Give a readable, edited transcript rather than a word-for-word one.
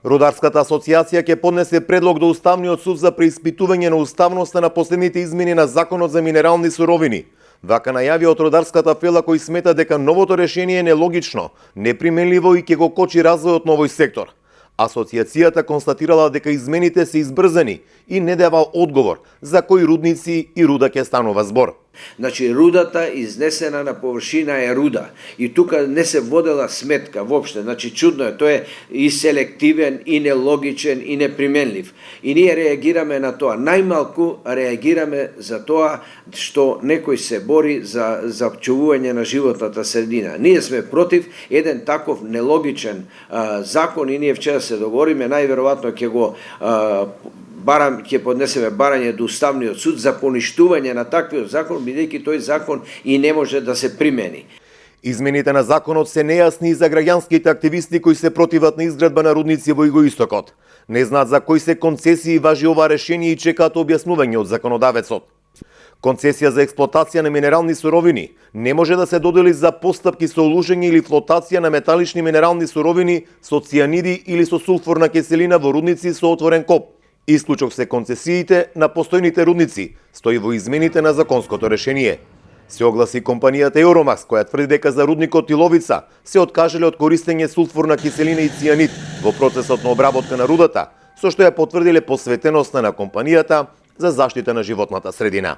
Рударската асоциација ќе поднесе предлог до Уставниот суд за преиспитување на уставноста на последните измени на Законот за минерални суровини. Вака најави од Рударската фела, кој смета дека новото решение е нелогично, неприменливо и ќе го кочи развојот на овој сектор. Асоциацијата констатирала дека измените се избрзани и не дава одговор за кои рудници и руда ќе станува збор. Значи, рудата изнесена на површина е руда. И тука не се водела сметка воопште. Значи, чудно е. Тој е и селективен, и нелогичен, и неприменлив. И ние реагираме на тоа. Најмалку реагираме за тоа што некој се бори за чувување на животната средина. Ние сме против еден таков нелогичен закон и ние вчера се договориме, најверојатно ќе поднесеме барање до Уставниот суд за поништување на таквиот закон, бидејќи тој закон и не може да се примени. Измените на законот се нејасни и за граѓанските активисти кои се противат на изградба на рудници во Југоистокот. Не знаат за кои се концесии важи ова решение и чекаат објаснување од законодавецот. Концесија за експлоатација на минерални суровини не може да се додели за постапки со олушење или флотација на металични минерални суровини со цијаниди или со сулфурна киселина во рудници со отворен коп. Исклучок се концесиите на постојните рудници, стои во измените на законското решение. Се огласи компанијата Еуромакс, која тврди дека за рудникот Иловица се откажале од користење сулфурна киселина и цијанид во процесот на обработка на рудата, со што ја потврдиле посветеноста на компанијата за заштита на животната средина.